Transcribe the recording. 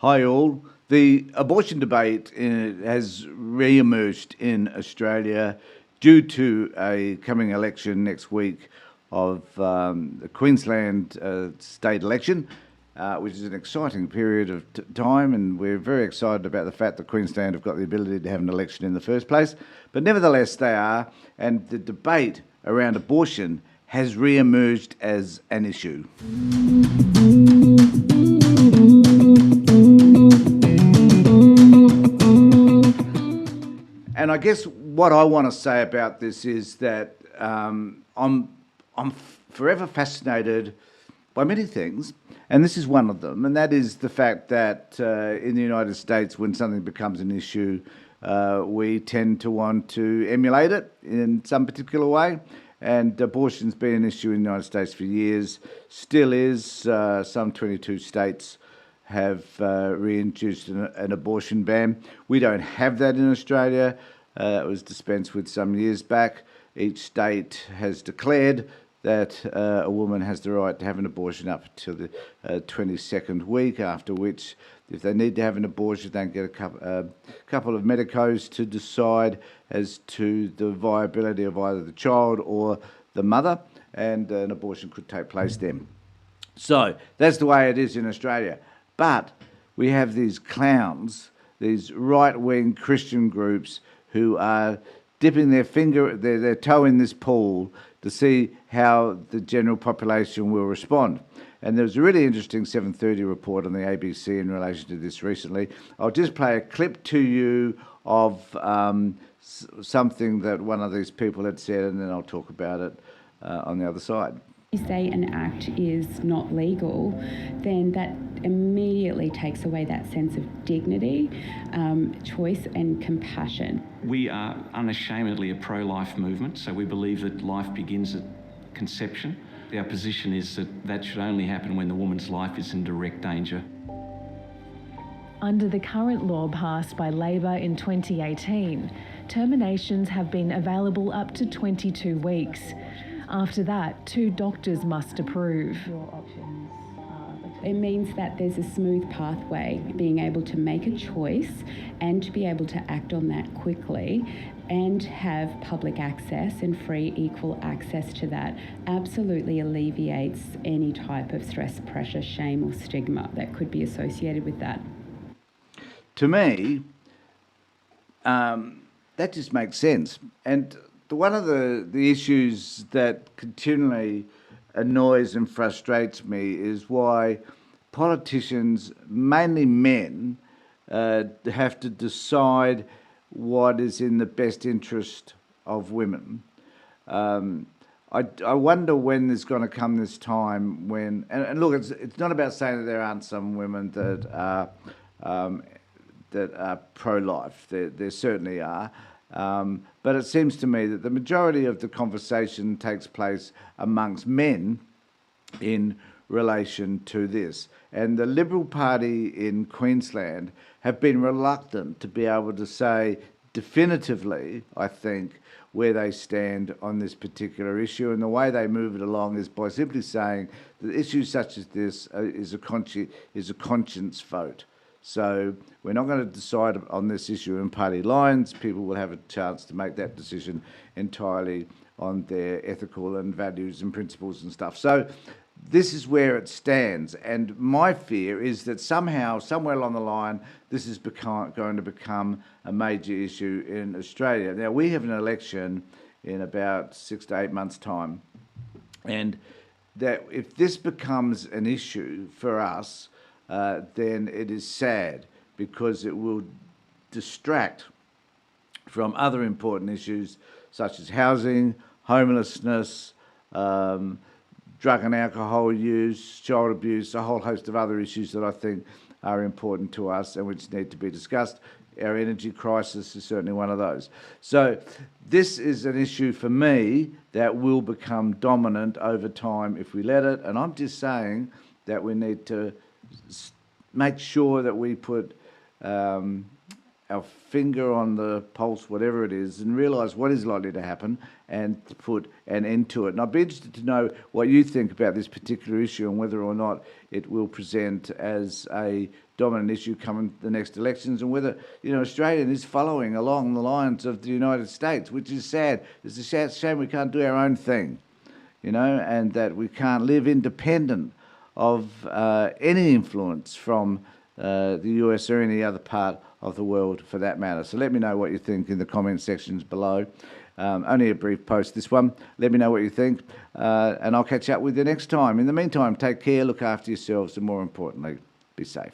Hi all. The abortion debate has re-emerged in Australia due to a coming election next week of the Queensland state election, which is an exciting period of time, and we're very excited about the fact that Queensland have got the ability to have an election in the first place. But nevertheless, they are, and the debate around abortion has re-emerged as an issue. And I guess what I want to say about this is that I'm forever fascinated by many things, and this is one of them, and that is the fact that in the United States, when something becomes an issue, we tend to want to emulate it in some particular way. And abortion's been an issue in the United States for years, still is. Some 22 states have reintroduced an abortion ban. We don't have that in Australia. It was dispensed with some years back. Each state has declared that a woman has the right to have an abortion up to the 22nd week, after which, if they need to have an abortion, they can get a couple of medicos to decide as to the viability of either the child or the mother, and an abortion could take place then. So that's the way it is in Australia. But we have these clowns, these right-wing Christian groups who are dipping their toe in this pool to see how the general population will respond. And there was a really interesting 7:30 report on the ABC in relation to this recently. I'll just play a clip to you of something that one of these people had said, and then I'll talk about it on the other side. If you say an act is not legal, then that immediately takes away that sense of dignity, choice and compassion. We are unashamedly a pro-life movement, so we believe that life begins at conception. Our position is that that should only happen when the woman's life is in direct danger. Under the current law passed by Labor in 2018, terminations have been available up to 22 weeks. After that, 2 doctors must approve. It means that there's a smooth pathway, being able to make a choice and to be able to act on that quickly and have public access and free, equal access to that absolutely alleviates any type of stress, pressure, shame or stigma that could be associated with that. To me, that just makes sense. And one of the issues that continually annoys and frustrates me is why politicians, mainly men, have to decide what is in the best interest of women. I wonder when there's going to come this time when, and look, it's not about saying that there aren't some women that are pro-life. There certainly are. But it seems to me that the majority of the conversation takes place amongst men in relation to this. And the Liberal Party in Queensland have been reluctant to be able to say definitively, I think, where they stand on this particular issue. And the way they move it along is by simply saying that issues such as this is a conscience vote. So we're not going to decide on this issue in party lines. People will have a chance to make that decision entirely on their ethical and values and principles and stuff. So this is where it stands. And my fear is that somehow, somewhere along the line, this is going to become a major issue in Australia. Now, we have an election in about 6 to 8 months' time. And that if this becomes an issue for us, then it is sad, because it will distract from other important issues such as housing, homelessness, drug and alcohol use, child abuse, a whole host of other issues that I think are important to us and which need to be discussed. Our energy crisis is certainly one of those. So this is an issue for me that will become dominant over time if we let it, and I'm just saying that we need to make sure that we put our finger on the pulse, whatever it is, and realise what is likely to happen and to put an end to it. And I'd be interested to know what you think about this particular issue and whether or not it will present as a dominant issue coming the next elections, and whether, you know, Australia is following along the lines of the United States, which is sad. It's a shame we can't do our own thing, you know, and that we can't live independent of any influence from the US or any other part of the world for that matter. So let me know what you think in the comment sections below. Only a brief post, this one. Let me know what you think, and I'll catch up with you next time. In the meantime, take care, look after yourselves, and more importantly, be safe.